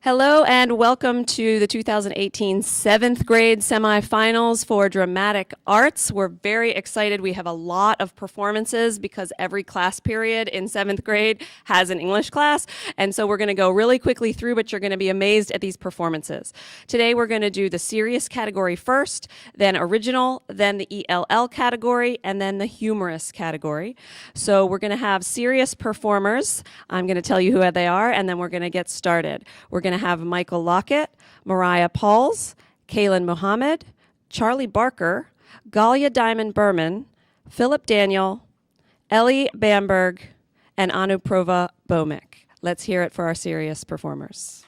Hello and welcome to the 2018 7th grade semifinals for dramatic arts. We're very excited. We have a lot of performances because every class period in 7th grade has an English class. And so we're going to go really quickly through, but you're going to be amazed at these performances. Today we're going to do the serious category first, then original, then the ELL category, and then the humorous category. So we're going to have serious performers. I'm going to tell you who they are, and then we're going to get started. We're going to have Michael Lockett, Mariah Pauls, Kaylin Mohammed, Charlie Barker, Galia Diamond Berman, Philip Daniel, Ellie Bamberg, and Anuprova Bomik. Let's hear it for our serious performers.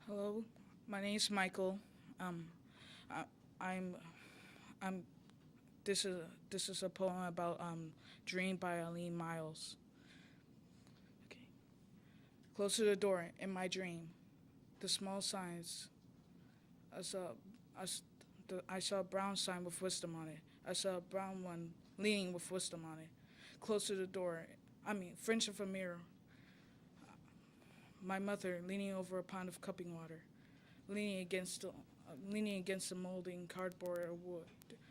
Hello, my name is Michael. This is a poem about Dream by Aline Miles. Okay. Close to the door in my dream, the small signs. I saw a brown sign with wisdom on it. I saw a brown one leaning with wisdom on it. Close to the door, French of a mirror. My mother leaning over a pond of cupping water, leaning against the molding cardboard or wood.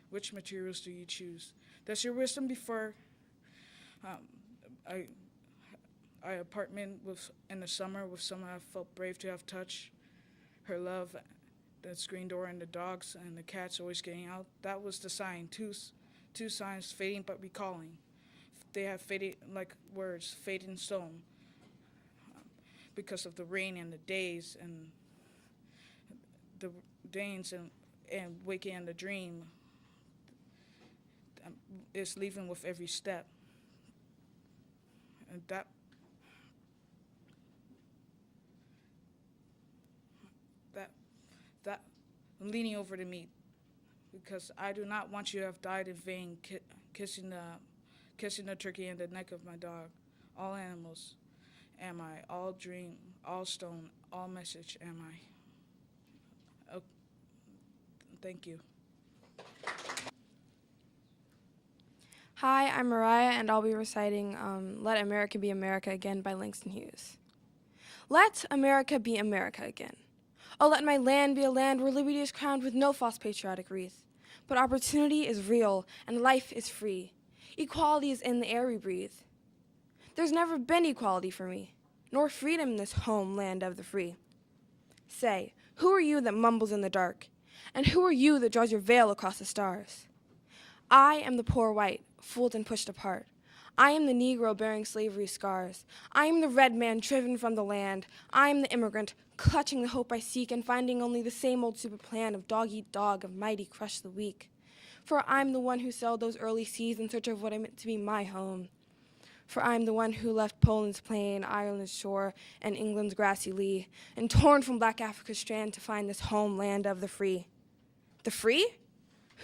Which materials do you choose? Does your wisdom prefer I apartment in the summer with someone I felt brave to have touched? Her love, the screen door, and the dogs and the cats always getting out. That was the sign. Two signs fading but recalling. They have faded like words, fade in stone, because of the rain and the days and the days and waking in the dream is leaving with every step. And that leaning over to me, because I do not want you to have died in vain, kissing the turkey and the neck of my dog. All animals am I, all dream, all stone, all message am I. Oh, thank you. Hi, I'm Mariah, and I'll be reciting Let America Be America Again by Langston Hughes. Let America be America again. Oh, let my land be a land where liberty is crowned with no false patriotic wreath. But opportunity is real, and life is free. Equality is in the air we breathe. There's never been equality for me, nor freedom in this homeland of the free. Say, who are you that mumbles in the dark? And who are you that draws your veil across the stars? I am the poor white, fooled and pushed apart. I am the Negro bearing slavery's scars. I am the red man driven from the land. I am the immigrant, clutching the hope I seek and finding only the same old super plan of dog eat dog, of mighty crush the weak. For I'm the one who sailed those early seas in search of what I meant to be my home. For I'm the one who left Poland's plain, Ireland's shore, and England's grassy lea, and torn from black Africa's strand to find this homeland of the free. The free?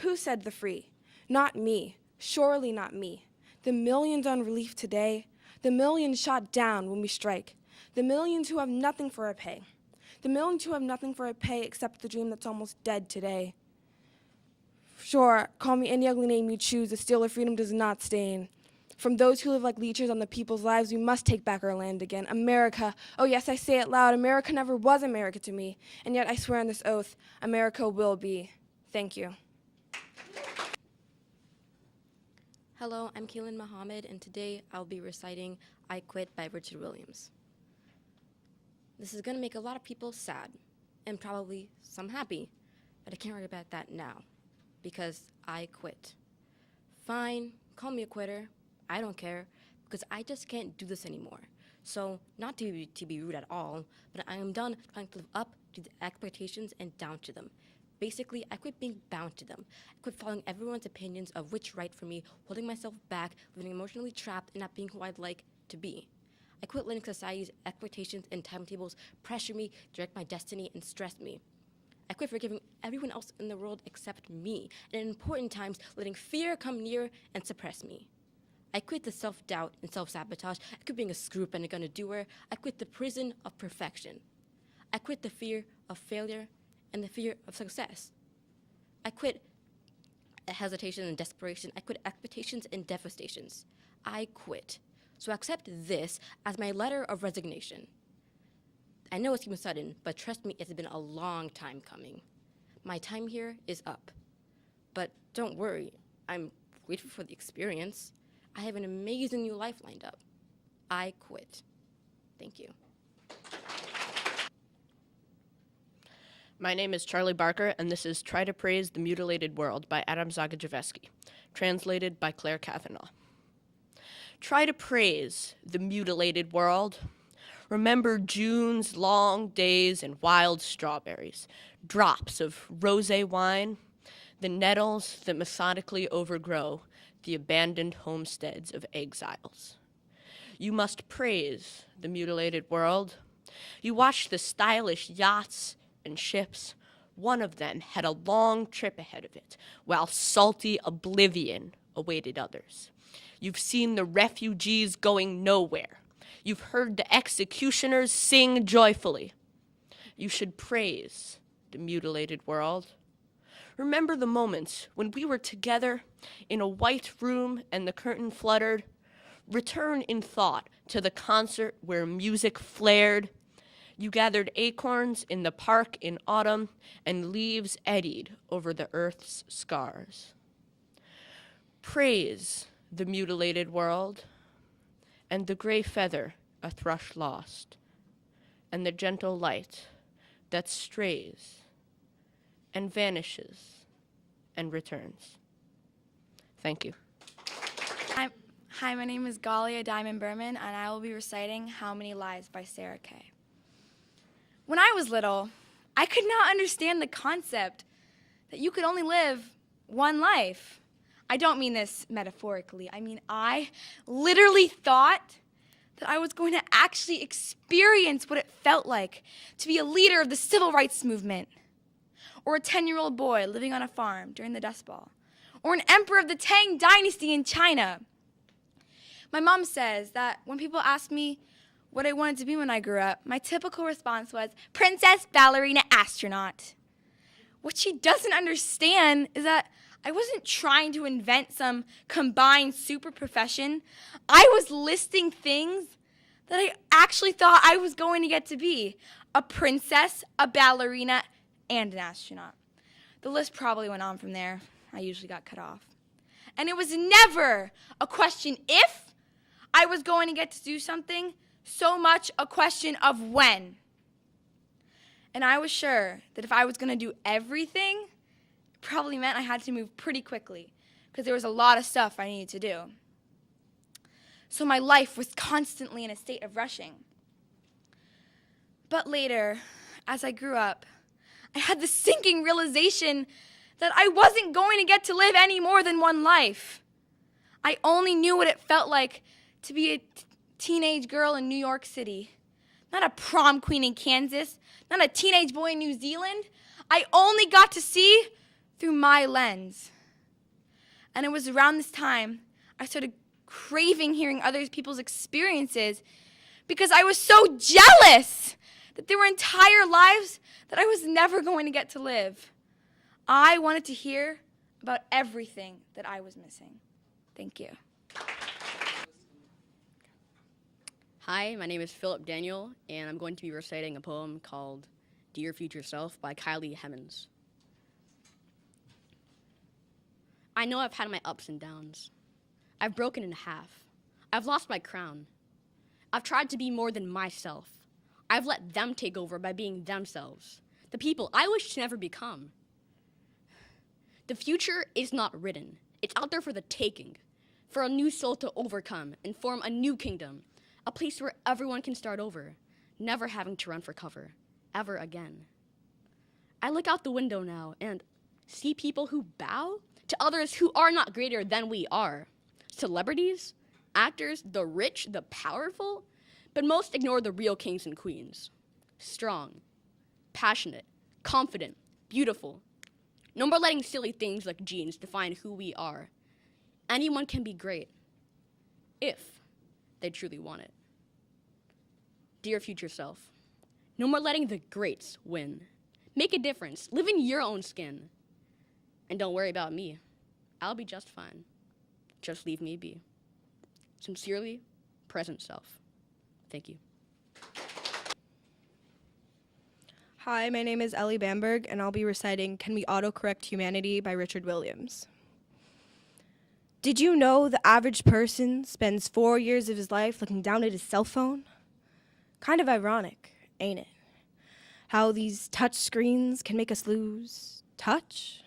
Who said the free? Not me, surely not me. The millions on relief today, the millions shot down when we strike, the millions who have nothing for our pay, the millions who have nothing for our pay except the dream that's almost dead today. Sure, call me any ugly name you choose, the steel of freedom does not stain. From those who live like leeches on the people's lives, we must take back our land again. America, oh yes, I say it loud, America never was America to me, and yet I swear on this oath, America will be. Thank you. Hello, I'm Kaylin Mohammed, and today I'll be reciting I Quit by Richard Williams. This is going to make a lot of people sad, and probably some happy, but I can't write about that now, because I quit. Fine, call me a quitter, I don't care, because I just can't do this anymore. So, not to be rude at all, but I am done trying to live up to the expectations and down to them. Basically, I quit being bound to them. I quit following everyone's opinions of which right for me, holding myself back, living emotionally trapped, and not being who I'd like to be. I quit letting society's expectations and timetables pressure me, direct my destiny, and stress me. I quit forgiving everyone else in the world except me, and in important times, letting fear come near and suppress me. I quit the self-doubt and self-sabotage. I quit being a screw-up and a gonna-doer. I quit the prison of perfection. I quit the fear of failure and the fear of success. I quit hesitation and desperation. I quit expectations and devastations. I quit. So accept this as my letter of resignation. I know it seems sudden, but trust me, it's been a long time coming. My time here is up. But don't worry, I'm grateful for the experience. I have an amazing new life lined up. I quit. Thank you. My name is Charlie Barker, and this is Try to Praise the Mutilated World by Adam Zagajewski, translated by Claire Kavanaugh. Try to praise the mutilated world. Remember June's long days and wild strawberries, drops of rosé wine, the nettles that methodically overgrow the abandoned homesteads of exiles. You must praise the mutilated world. You watch the stylish yachts and ships. One of them had a long trip ahead of it, while salty oblivion awaited others. You've seen the refugees going nowhere. You've heard the executioners sing joyfully. You should praise the mutilated world. Remember the moments when we were together in a white room and the curtain fluttered. Return in thought to the concert where music flared. You gathered acorns in the park in autumn, and leaves eddied over the earth's scars. Praise the mutilated world, and the gray feather a thrush lost, and the gentle light that strays and vanishes and returns. Thank you. Hi, my name is Galia Diamond Berman, and I will be reciting How Many Lives by Sarah Kay. When I was little, I could not understand the concept that you could only live one life. I don't mean this metaphorically. I mean, I literally thought that I was going to actually experience what it felt like to be a leader of the civil rights movement, or a 10-year-old boy living on a farm during the Dust Bowl, or an emperor of the Tang Dynasty in China. My mom says that when people ask me what I wanted to be when I grew up, my typical response was, princess, ballerina, astronaut. What she doesn't understand is that I wasn't trying to invent some combined super profession. I was listing things that I actually thought I was going to get to be: a princess, a ballerina, and an astronaut. The list probably went on from there. I usually got cut off. And it was never a question if I was going to get to do something, so much a question of when. And I was sure that if I was going to do everything, it probably meant I had to move pretty quickly, because there was a lot of stuff I needed to do. So my life was constantly in a state of rushing. But later, as I grew up, I had the sinking realization that I wasn't going to get to live any more than one life. I only knew what it felt like to be a teenage girl in New York City, not a prom queen in Kansas, not a teenage boy in New Zealand. I only got to see through my lens. And it was around this time I started craving hearing other people's experiences, because I was so jealous that there were entire lives that I was never going to get to live. I wanted to hear about everything that I was missing. Thank you. Hi, my name is Philip Daniel, and I'm going to be reciting a poem called Dear Future Self by Kylie Hemmings. I know I've had my ups and downs. I've broken in half. I've lost my crown. I've tried to be more than myself. I've let them take over by being themselves, the people I wish to never become. The future is not written. It's out there for the taking, for a new soul to overcome and form a new kingdom, a place where everyone can start over, never having to run for cover, ever again. I look out the window now and see people who bow to others who are not greater than we are. Celebrities, actors, the rich, the powerful, but most ignore the real kings and queens. Strong, passionate, confident, beautiful. No more letting silly things like genes define who we are. Anyone can be great, if they truly want it. Dear future self, no more letting the greats win. Make a difference, live in your own skin. And don't worry about me, I'll be just fine. Just leave me be. Sincerely, present self. Thank you. Hi, my name is Ellie Bamberg, and I'll be reciting Can We Autocorrect Humanity by Richard Williams. Did you know the average person spends 4 years of his life looking down at his cell phone? Kind of ironic, ain't it? How these touch screens can make us lose touch?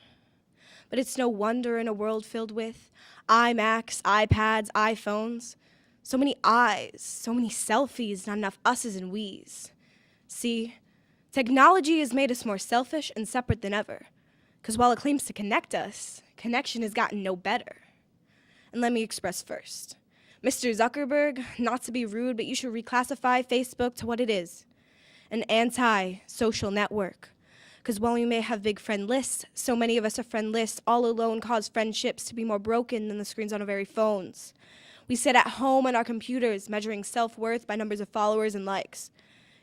But it's no wonder in a world filled with iMacs, iPads, iPhones. So many I's, so many selfies, not enough us's and we's. See, technology has made us more selfish and separate than ever. Because while it claims to connect us, connection has gotten no better. And let me express first. Mr. Zuckerberg, not to be rude, but you should reclassify Facebook to what it is. An anti-social network. Because while we may have big friend lists, so many of us are friendless, all alone cause friendships to be more broken than the screens on our very phones. We sit at home on our computers, measuring self-worth by numbers of followers and likes,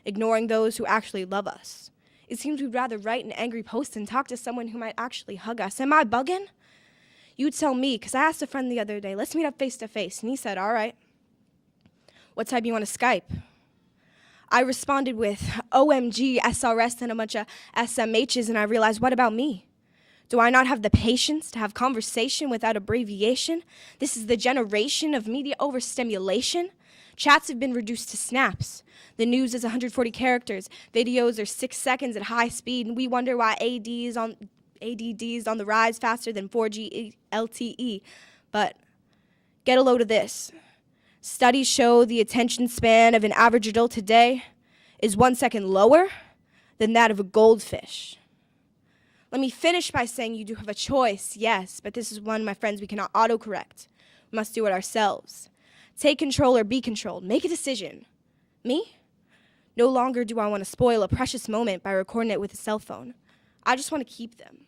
ignoring those who actually love us. It seems we'd rather write an angry post than talk to someone who might actually hug us. Am I bugging? You tell me, because I asked a friend the other day, let's meet up face to face, and he said, all right. What time you want to Skype? I responded with OMG, SRS, and a bunch of SMHs, and I realized, what about me? Do I not have the patience to have conversation without abbreviation? This is the generation of media overstimulation. Chats have been reduced to snaps. The news is 140 characters. Videos are 6 seconds at high speed, and we wonder why ADD's on the rise faster than 4G LTE. But get a load of this. Studies show the attention span of an average adult today is 1 second lower than that of a goldfish. Let me finish by saying you do have a choice, yes, but this is one, my friends, we cannot autocorrect. We must do it ourselves. Take control or be controlled. Make a decision. Me? No longer do I want to spoil a precious moment by recording it with a cell phone. I just want to keep them.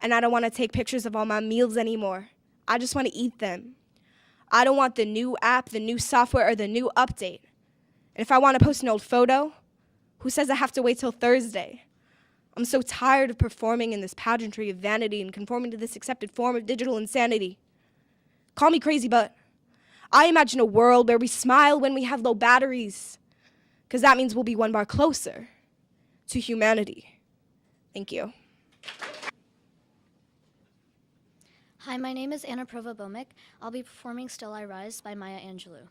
And I don't want to take pictures of all my meals anymore. I just want to eat them. I don't want the new app, the new software, or the new update. And if I want to post an old photo, who says I have to wait till Thursday? I'm so tired of performing in this pageantry of vanity and conforming to this accepted form of digital insanity. Call me crazy, but I imagine a world where we smile when we have low batteries, because that means we'll be one bar closer to humanity. Thank you. Hi, my name is Anna Prova-Bomick. I'll be performing Still I Rise by Maya Angelou.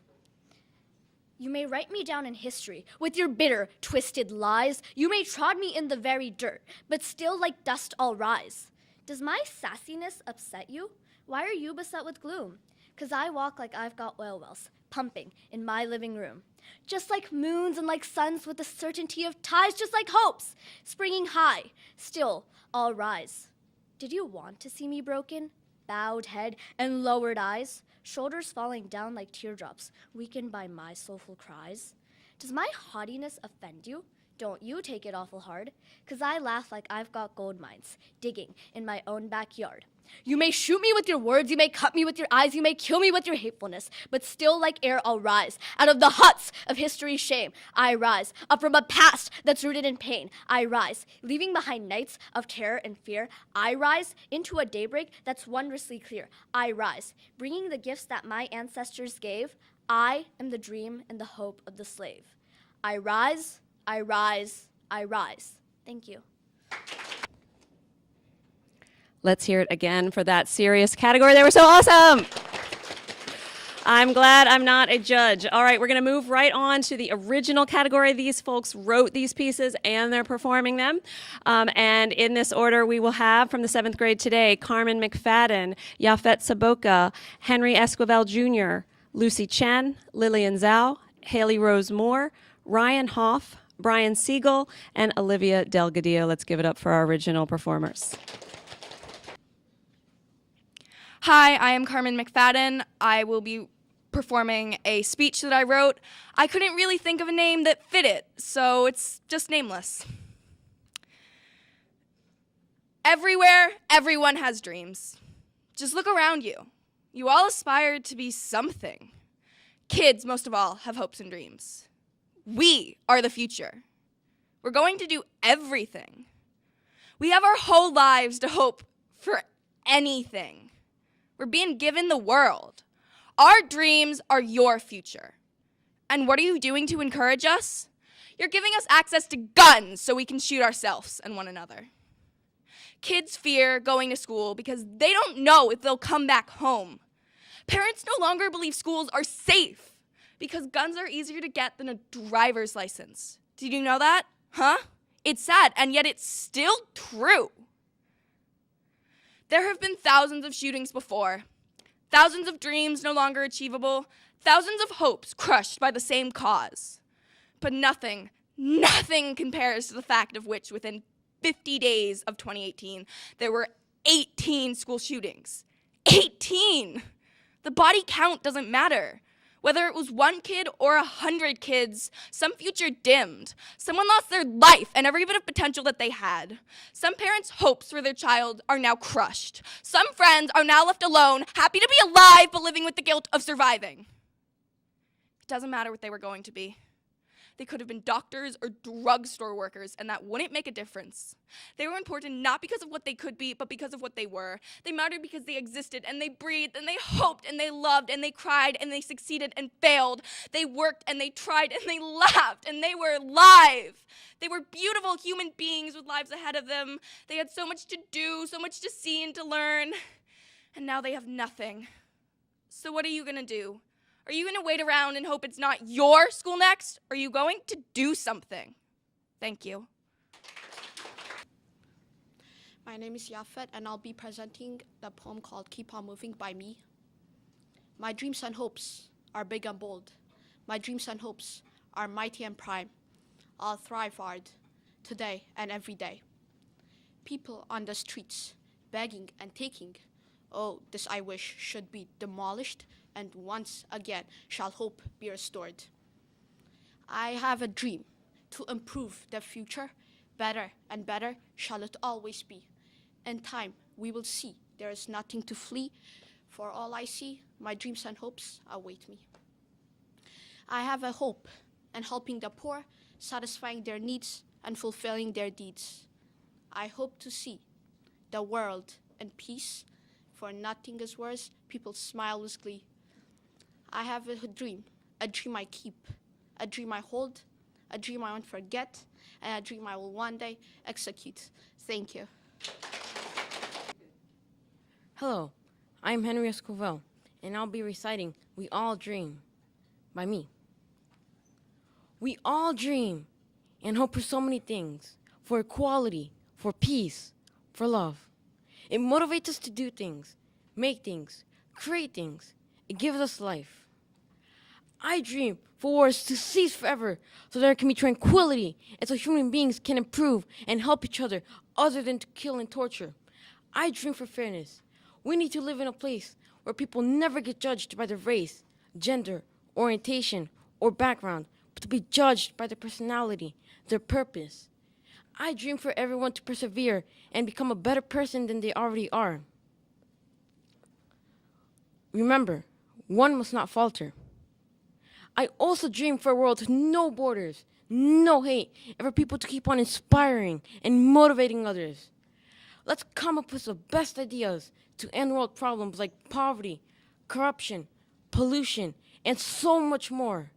You may write me down in history with your bitter, twisted lies. You may trod me in the very dirt, but still like dust I'll rise. Does my sassiness upset you? Why are you beset with gloom? 'Cause I walk like I've got oil wells, pumping in my living room. Just like moons and like suns with the certainty of ties, just like hopes, springing high, still I'll rise. Did you want to see me broken? Bowed head and lowered eyes, shoulders falling down like teardrops, weakened by my soulful cries? Does my haughtiness offend you? Don't you take it awful hard, 'cause I laugh like I've got gold mines, digging in my own backyard. You may shoot me with your words, you may cut me with your eyes, you may kill me with your hatefulness, but still like air I'll rise. Out of the huts of history's shame, I rise. Up from a past that's rooted in pain, I rise. Leaving behind nights of terror and fear, I rise into a daybreak that's wondrously clear. I rise, bringing the gifts that my ancestors gave. I am the dream and the hope of the slave. I rise, I rise, I rise. Thank you. Let's hear it again for that serious category. They were so awesome. I'm glad I'm not a judge. All right, we're going to move right on to the original category. These folks wrote these pieces and they're performing them. And in this order, we will have from the 7th grade today, Carmen McFadden, Yafet Saboka, Henry Esquivel Jr., Lucy Chen, Lillian Zhao, Haley Rose Moore, Ryan Hoff, Brian Siegel, and Olivia Delgadillo. Let's give it up for our original performers. Hi, I am Carmen McFadden. I will be performing a speech that I wrote. I couldn't really think of a name that fit it, so it's just nameless. Everywhere, everyone has dreams. Just look around you. You all aspire to be something. Kids, most of all, have hopes and dreams. We are the future. We're going to do everything. We have our whole lives to hope for anything. We're being given the world. Our dreams are your future. And what are you doing to encourage us? You're giving us access to guns so we can shoot ourselves and one another. Kids fear going to school because they don't know if they'll come back home. Parents no longer believe schools are safe because guns are easier to get than a driver's license. Did you know that? Huh? It's sad, and yet it's still true. There have been thousands of shootings before, thousands of dreams no longer achievable, thousands of hopes crushed by the same cause. But nothing compares to the fact of which within 50 days of 2018, there were 18 school shootings. 18! The body count doesn't matter. Whether it was 1 kid or 100 kids, some future dimmed. Someone lost their life and every bit of potential that they had. Some parents' hopes for their child are now crushed. Some friends are now left alone, happy to be alive but living with the guilt of surviving. It doesn't matter what they were going to be. They could have been doctors or drugstore workers, and that wouldn't make a difference. They were important not because of what they could be, but because of what they were. They mattered because they existed, and they breathed, and they hoped, and they loved, and they cried, and they succeeded and failed. They worked, and they tried, and they laughed, and they were alive. They were beautiful human beings with lives ahead of them. They had so much to do, so much to see and to learn, and now they have nothing. So what are you gonna do? Are you going to wait around and hope it's not your school next? Or are you going to do something? Thank you. My name is Yafet, and I'll be presenting the poem called Keep On Moving by me. My dreams and hopes are big and bold. My dreams and hopes are mighty and prime. I'll thrive hard today and every day. People on the streets begging and taking. Oh, this I wish should be demolished, and once again shall hope be restored. I have a dream to improve the future. Better and better shall it always be. In time we will see there is nothing to flee. For all I see, my dreams and hopes await me. I have a hope in helping the poor, satisfying their needs and fulfilling their deeds. I hope to see the world in peace, for nothing is worse, people smile with glee. I have a dream I keep, a dream I hold, a dream I won't forget, and a dream I will one day execute. Thank you. Hello, I'm Henry Escovel, and I'll be reciting We All Dream by me. We all dream and hope for so many things, for equality, for peace, for love. It motivates us to do things, make things, create things. It gives us life. I dream for wars to cease forever so there can be tranquility and so human beings can improve and help each other than to kill and torture. I dream for fairness. We need to live in a place where people never get judged by their race, gender, orientation, or background, but to be judged by their personality, their purpose. I dream for everyone to persevere and become a better person than they already are. Remember, one must not falter. I also dream for a world with no borders, no hate, and for people to keep on inspiring and motivating others. Let's come up with the best ideas to end world problems like poverty, corruption, pollution, and so much more.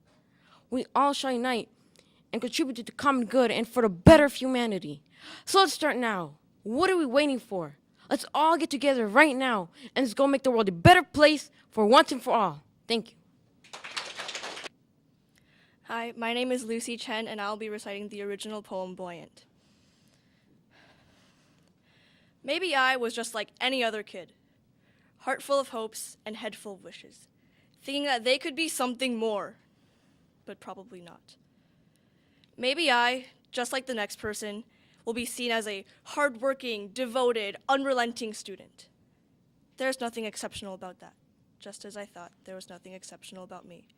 We all shall unite and contribute to the common good and for the better of humanity. So let's start now. What are we waiting for? Let's all get together right now and let's go make the world a better place for once and for all. Thank you. Hi, my name is Lucy Chen, and I'll be reciting the original poem, Buoyant. Maybe I was just like any other kid, heart full of hopes and head full of wishes, thinking that they could be something more, but probably not. Maybe I, just like the next person, will be seen as a hardworking, devoted, unrelenting student. There's nothing exceptional about that, just as I thought there was nothing exceptional about me.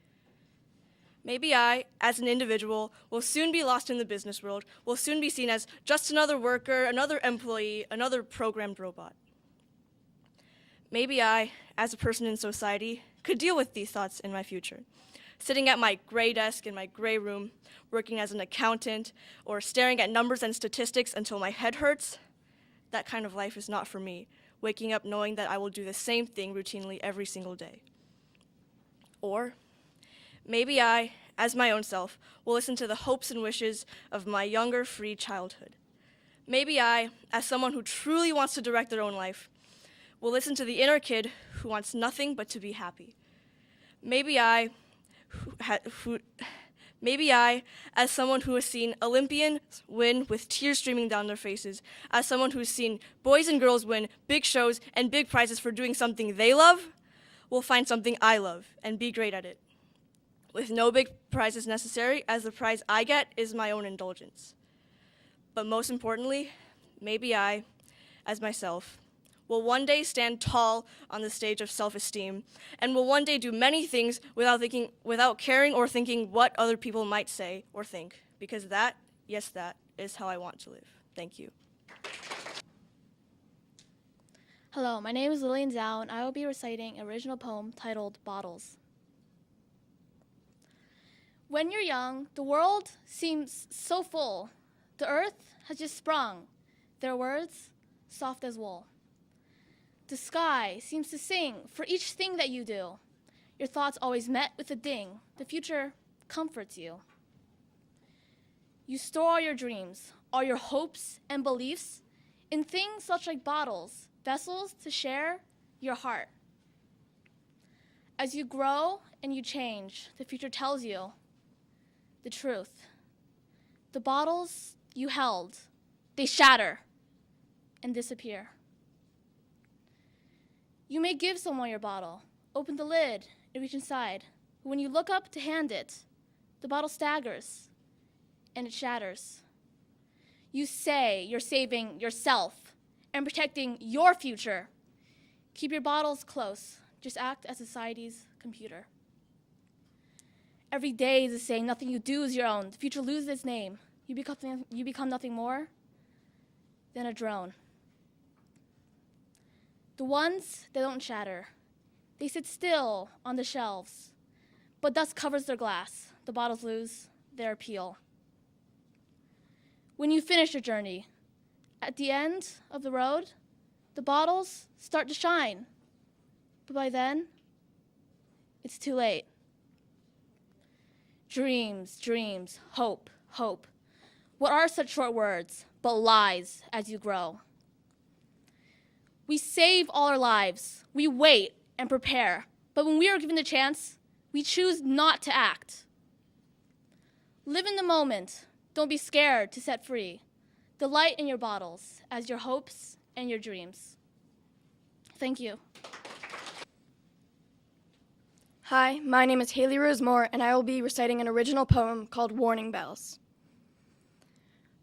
Maybe I, as an individual, will soon be lost in the business world, will soon be seen as just another worker, another employee, another programmed robot. Maybe I, as a person in society, could deal with these thoughts in my future, sitting at my gray desk in my gray room, working as an accountant, or staring at numbers and statistics until my head hurts. That kind of life is not for me, waking up knowing that I will do the same thing routinely every single day. Or maybe I, as my own self, will listen to the hopes and wishes of my younger, free childhood. Maybe I, as someone who truly wants to direct their own life, will listen to the inner kid who wants nothing but to be happy. Maybe I, as someone who has seen Olympians win with tears streaming down their faces, as someone who has seen boys and girls win big shows and big prizes for doing something they love, will find something I love and be great at it, with no big prizes necessary, as the prize I get is my own indulgence. But most importantly, maybe I, as myself, will one day stand tall on the stage of self-esteem, and will one day do many things without caring or thinking what other people might say or think, because that, yes, that is how I want to live. Thank you. Hello, my name is Lillian Zhao, and I will be reciting an original poem titled Bottles. When you're young, the world seems so full. The earth has just sprung, their words soft as wool. The sky seems to sing for each thing that you do. Your thoughts always met with a ding. The future comforts you. You store all your dreams, all your hopes and beliefs in things such like bottles, vessels to share your heart. As you grow and you change, the future tells you the truth. The bottles you held, they shatter and disappear. You may give someone your bottle, open the lid, and reach inside. But when you look up to hand it, the bottle staggers and it shatters. You say you're saving yourself and protecting your future. Keep your bottles close. Just act as society's computer. Every day is the same. Nothing you do is your own. The future loses its name. You become nothing more than a drone. The ones that don't shatter, they sit still on the shelves, but dust covers their glass. The bottles lose their appeal. When you finish your journey, at the end of the road, the bottles start to shine, but by then, it's too late. Dreams, dreams, hope, hope. What are such short words but lies as you grow? We save all our lives. We wait and prepare. But when we are given the chance, we choose not to act. Live in the moment. Don't be scared to set free. Delight in your bottles as your hopes and your dreams. Thank you. Hi, my name is Haley Rosemore, and I will be reciting an original poem called Warning Bells.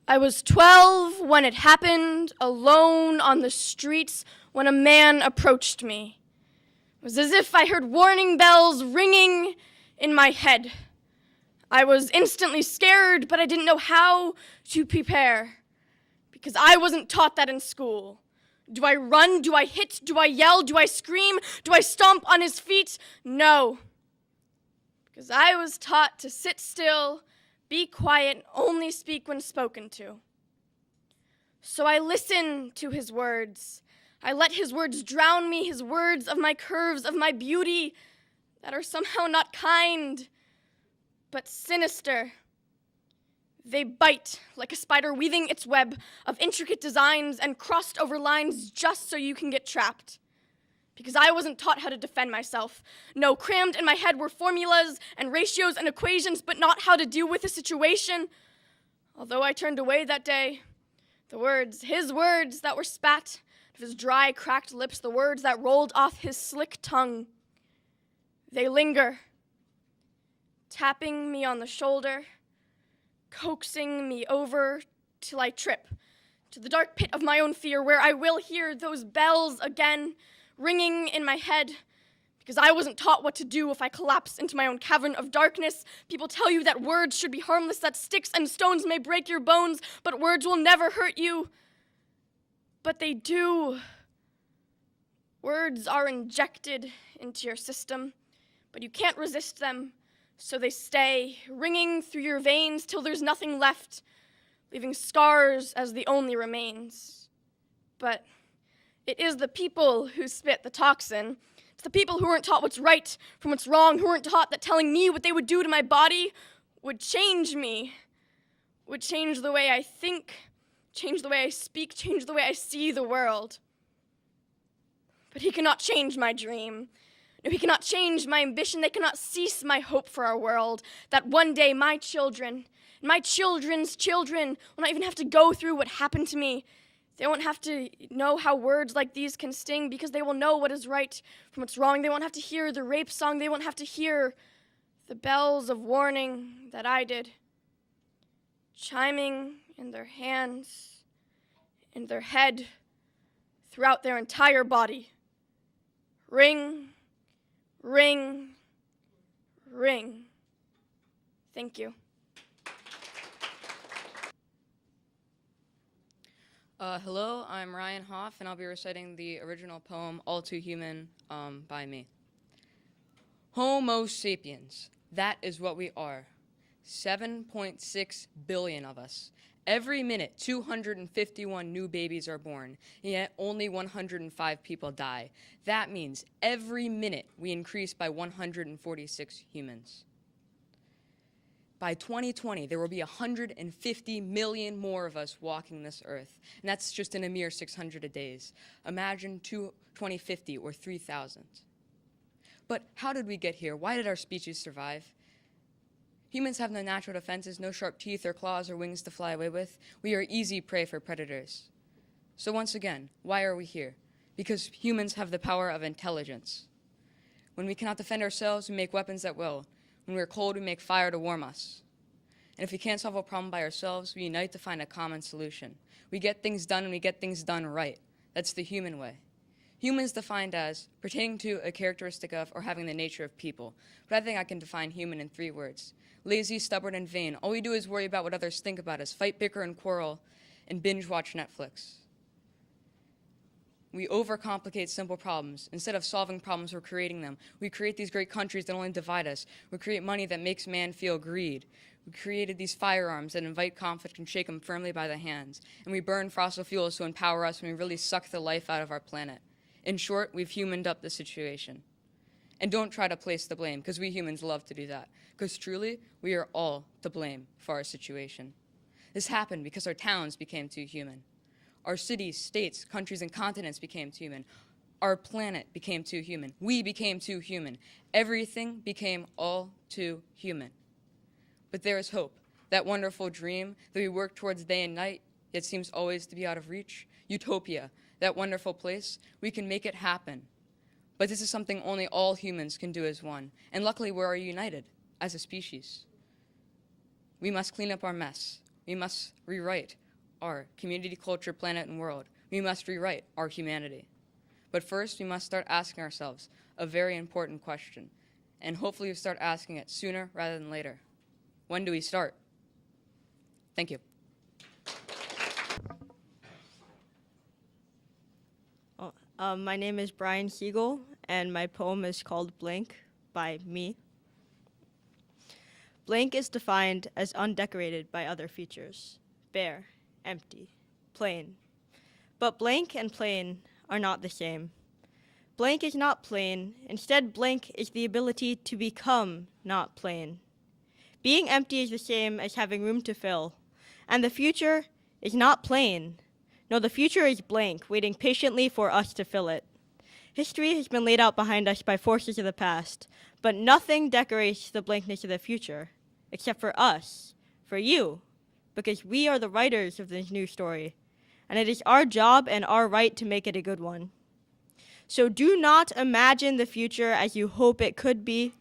I was 12 when it happened, alone on the streets when a man approached me. It was as if I heard warning bells ringing in my head. I was instantly scared, but I didn't know how to prepare because I wasn't taught that in school. Do I run? Do I hit? Do I yell? Do I scream? Do I stomp on his feet? No, because I was taught to sit still, be quiet, and only speak when spoken to. So I listened to his words. I let his words drown me, his words of my curves, of my beauty, that are somehow not kind, but sinister. They bite like a spider weaving its web of intricate designs and crossed over lines just so you can get trapped. Because I wasn't taught how to defend myself. No, crammed in my head were formulas and ratios and equations, but not how to deal with a situation. Although I turned away that day, the words, his words that were spat out of his dry, cracked lips, the words that rolled off his slick tongue, they linger, tapping me on the shoulder, coaxing me over till I trip to the dark pit of my own fear, where I will hear those bells again ringing in my head, because I wasn't taught what to do if I collapse into my own cavern of darkness. People tell you that words should be harmless, that sticks and stones may break your bones, but words will never hurt you. But they do. Words are injected into your system, but you can't resist them, so they stay, ringing through your veins till there's nothing left, leaving scars as the only remains. But it is the people who spit the toxin, It's the people who weren't taught what's right from what's wrong, who weren't taught that telling me what they would do to my body would change me, would change the way I think, change the way I speak, change the way I see the world. But he cannot change my dream. No, he cannot change my ambition. They cannot cease my hope for our world, that one day my children and my children's children will not even have to go through what happened to me. They won't have to know how words like these can sting because they will know what is right from what's wrong. They won't have to hear the rape song. They won't have to hear the bells of warning that I did, chiming in their hands, in their head, throughout their entire body. Ring, ring, ring. Thank you. Hello, I'm Ryan Hoff, and I'll be reciting the original poem, All Too Human, by me. Homo sapiens, that is what we are. 7.6 billion of us. Every minute, 251 new babies are born, yet only 105 people die. That means every minute we increase by 146 humans. By 2020, there will be 150 million more of us walking this earth, and that's just in a mere 600 days. Imagine 2050 or 3,000. But how did we get here? Why did our species survive? Humans have no natural defenses, no sharp teeth or claws or wings to fly away with. We are easy prey for predators. So once again, why are we here? Because humans have the power of intelligence. When we cannot defend ourselves, we make weapons at will. When we are cold, we make fire to warm us. And if we can't solve a problem by ourselves, we unite to find a common solution. We get things done, and we get things done right. That's the human way. Human is defined as pertaining to a characteristic of or having the nature of people. But I think I can define human in 3 words. Lazy, stubborn, and vain. All we do is worry about what others think about us, fight, bicker, and quarrel, and binge watch Netflix. We overcomplicate simple problems. Instead of solving problems, we're creating them. We create these great countries that only divide us. We create money that makes man feel greed. We created these firearms that invite conflict and shake them firmly by the hands. And we burn fossil fuels to empower us when we really suck the life out of our planet. In short, we've humaned up the situation. And don't try to place the blame, because we humans love to do that. Because truly, we are all to blame for our situation. This happened because our towns became too human. Our cities, states, countries, and continents became too human. Our planet became too human. We became too human. Everything became all too human. But there is hope. That wonderful dream that we work towards day and night, yet seems always to be out of reach. Utopia, that wonderful place, we can make it happen. But this is something only all humans can do as one. And luckily, we are united as a species. We must clean up our mess. We must rewrite our community, culture, planet, and world. We must rewrite our humanity. But first, we must start asking ourselves a very important question. And hopefully we start asking it sooner rather than later. When do we start? Thank you. My name is Brian Siegel, and my poem is called Blank by me. Blank is defined as undecorated by other features, bare, empty, plain. But blank and plain are not the same. Blank is not plain. Instead, blank is the ability to become not plain. Being empty is the same as having room to fill. And the future is not plain. No, the future is blank, waiting patiently for us to fill it. History has been laid out behind us by forces of the past, but nothing decorates the blankness of the future, except for us, for you, because we are the writers of this new story, and it is our job and our right to make it a good one. So do not imagine the future as you hope it could be.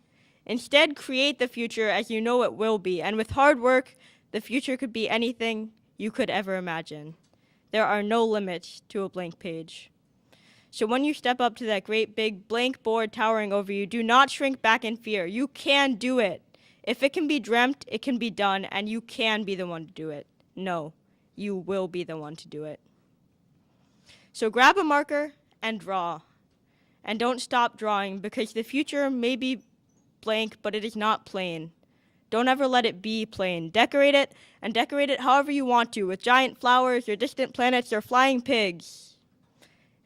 Instead, create the future as you know it will be, and with hard work, the future could be anything you could ever imagine. There are no limits to a blank page. So when you step up to that great big blank board towering over you, do not shrink back in fear. You can do it. If it can be dreamt, it can be done, and you can be the one to do it. No, you will be the one to do it. So grab a marker and draw. And don't stop drawing, because the future may be blank, but it is not plain. Don't ever let it be plain. Decorate it, and decorate it however you want to, with giant flowers or distant planets or flying pigs.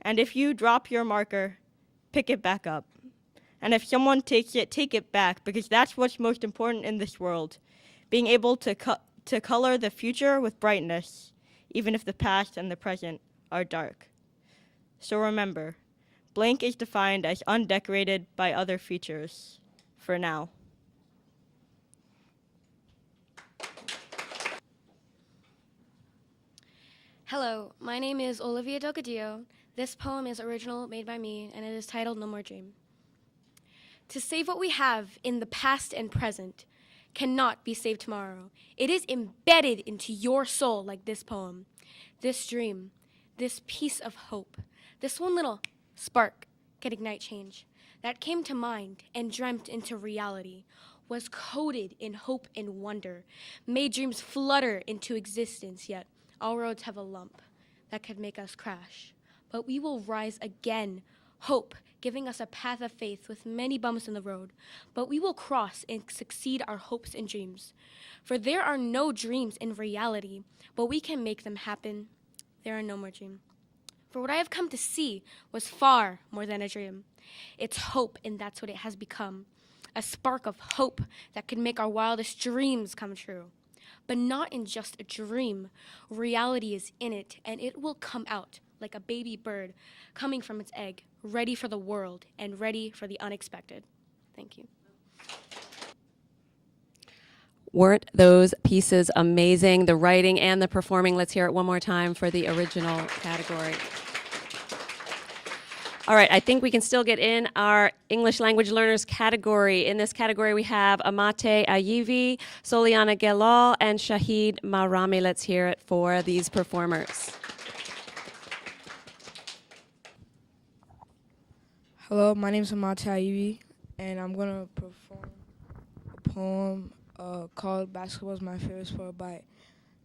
And if you drop your marker, pick it back up, And if someone takes it, take it back, because that's what's most important in this world. Being able to color the future with brightness, even if the past and the present are dark. So remember, blank is defined as undecorated by other features, for now. Hello, my name is Olivia Delgadillo. This poem is original, made by me, and it is titled No More Dream. To save what we have in the past and present cannot be saved tomorrow. It is embedded into your soul like this poem. This dream, this piece of hope, this one little spark can ignite change that came to mind and dreamt into reality, was coded in hope and wonder, made dreams flutter into existence, yet all roads have a lump that could make us crash. But we will rise again, hope giving us a path of faith with many bumps in the road. But we will cross and succeed our hopes and dreams. For there are no dreams in reality, but we can make them happen. There are no more dreams. For what I have come to see was far more than a dream. It's hope, and that's what it has become. A spark of hope that could make our wildest dreams come true. But not in just a dream. Reality is in it, and it will come out like a baby bird coming from its egg, ready for the world and ready for the unexpected. Thank you. Weren't those pieces amazing? The writing and the performing. Let's hear it one more time for the original category. All right, I think we can still get in our English language learners category. In this category, we have Amate Ayivi, Soliana Gelal, and Shahid Mahrami. Let's hear it for these performers. Hello, my name is Amate Ayivi, and I'm going to perform a poem called Basketball is My Favorite Sport by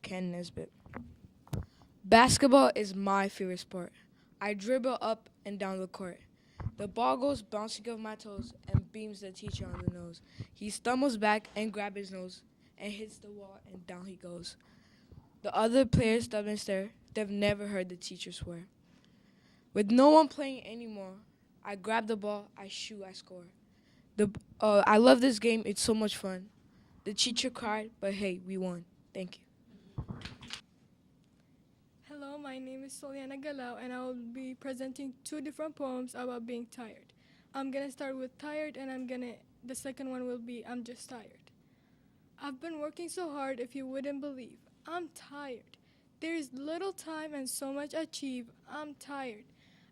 Ken Nesbitt. Basketball is my favorite sport. I dribble up and down the court. The ball goes bouncing off my toes and beams the teacher on the nose. He stumbles back and grabs his nose and hits the wall, and down he goes. The other players stop and stare. They've never heard the teacher swear. With no one playing anymore, I grab the ball, I shoot, I score. I love this game. It's so much fun. The teacher cried, but hey, we won. Thank you. Hello, my name is Soliana Galao, and I will be presenting two different poems about being tired. I'm going to start with tired, and the second one will be I'm just tired. I've been working so hard, if you wouldn't believe. I'm tired. There is little time and so much achieve. I'm tired.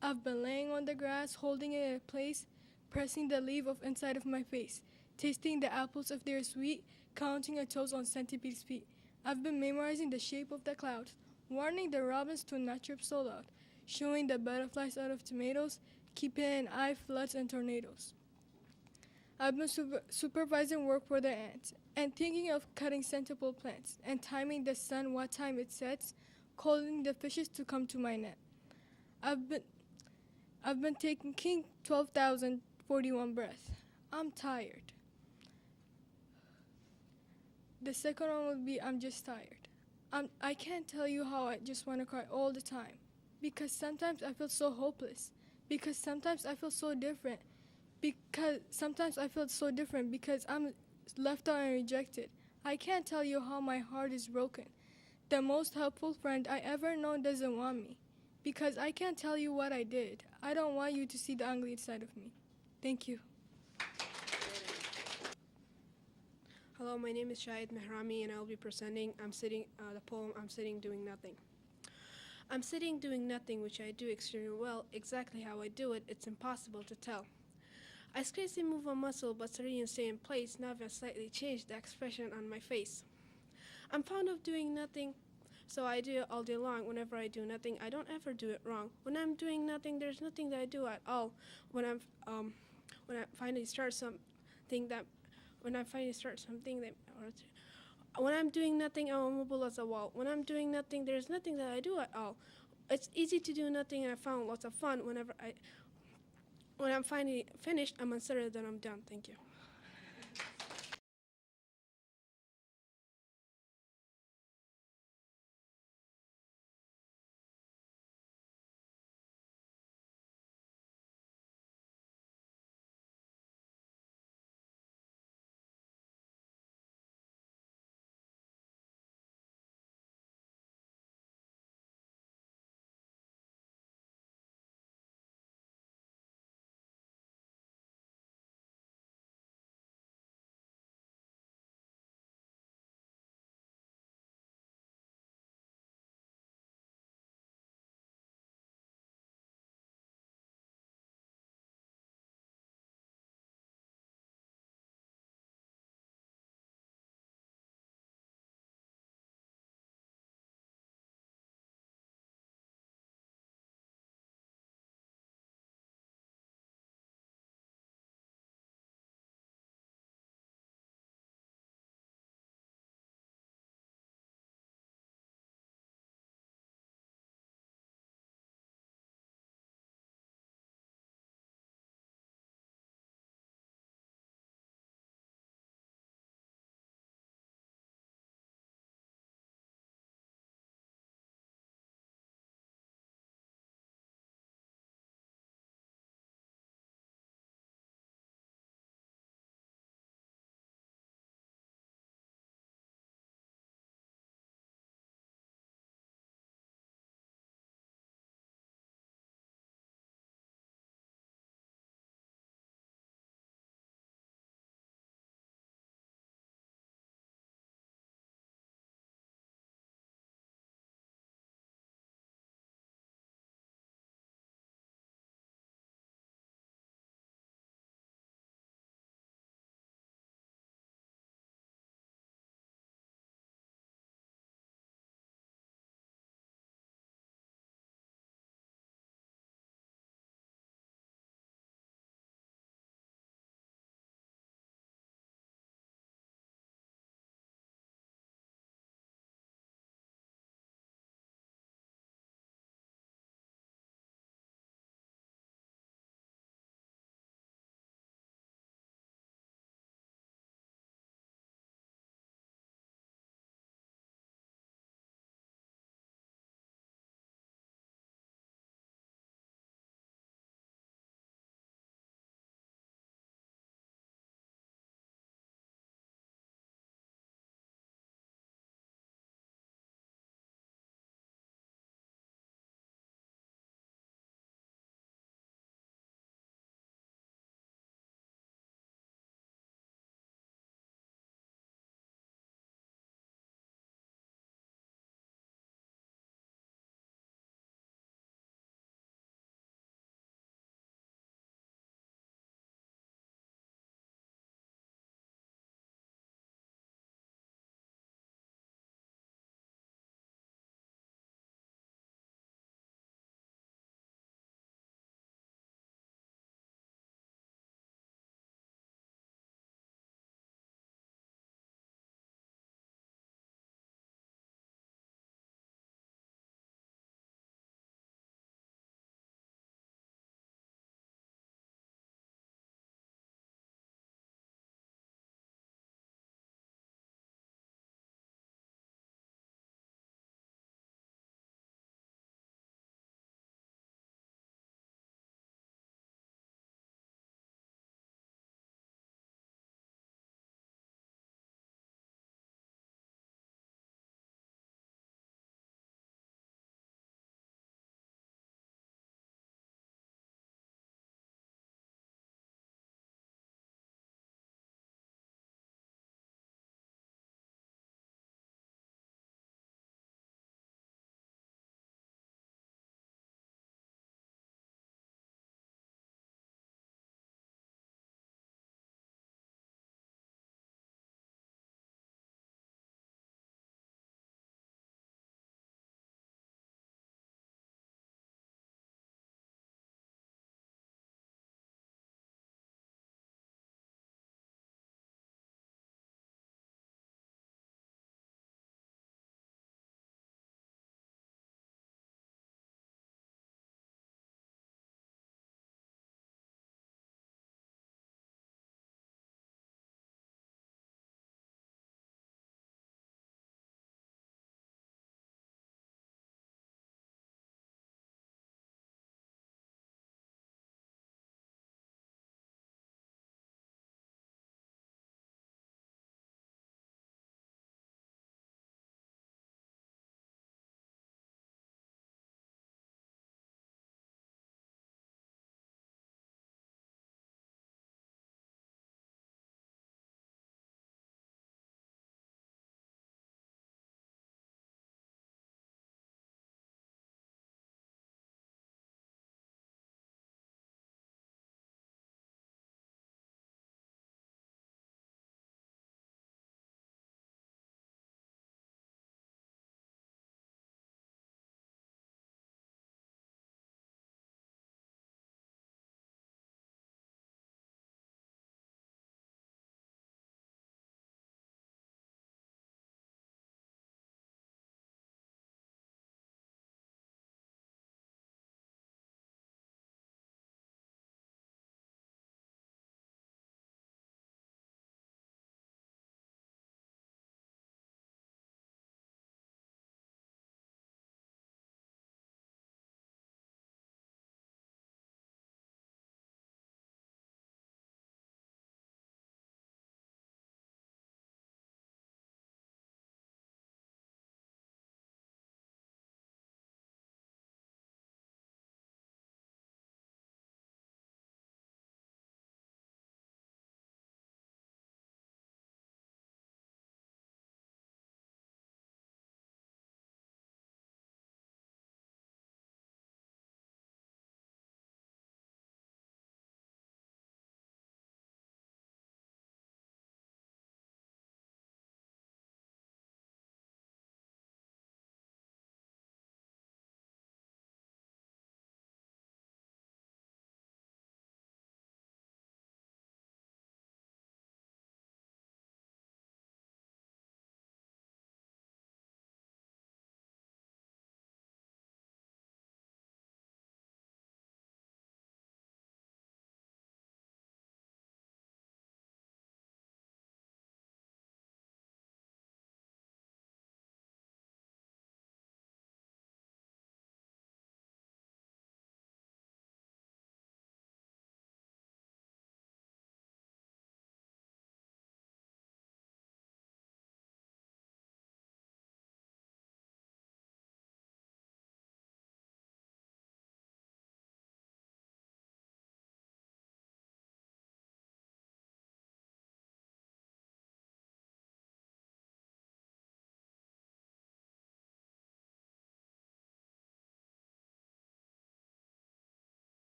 I've been laying on the grass, holding it in place, pressing the leaf of inside of my face, tasting the apples if they're sweet, counting your toes on centipede's feet. I've been memorizing the shape of the clouds, warning the robins to not chirp so loud, showing the butterflies out of tomatoes, keeping an eye floods and tornadoes. I've been supervising work for the ants, and thinking of cutting centipede plants, and timing the sun what time it sets, calling the fishes to come to my net. I've been taking 12,041 breaths. I'm tired. The second one will be I'm just tired. I can't tell you how I just want to cry all the time. Because sometimes I feel so hopeless. Because sometimes I feel so different. Because sometimes I feel so different because I'm left out and rejected. I can't tell you how my heart is broken. The most helpful friend I ever known doesn't want me. Because I can't tell you what I did. I don't want you to see the ugly side of me. Thank you. Hello, my name is Shahid Mahrami, and I will be presenting the poem I'm Sitting Doing Nothing. I'm sitting doing nothing, which I do extremely well. Exactly how I do it, it's impossible to tell. I scarcely move a muscle, but serene stay in place. Now I've slightly changed the expression on my face. I'm fond of doing nothing, so I do it all day long. Whenever I do nothing, I don't ever do it wrong. When I'm doing nothing, there's nothing that I do at all. When I finally start something that when I'm doing nothing, I'm immobile as a wall. When I'm doing nothing, there's nothing that I do at all. It's easy to do nothing, and I found lots of fun. When I'm finally finished, I'm uncertain that I'm done. Thank you.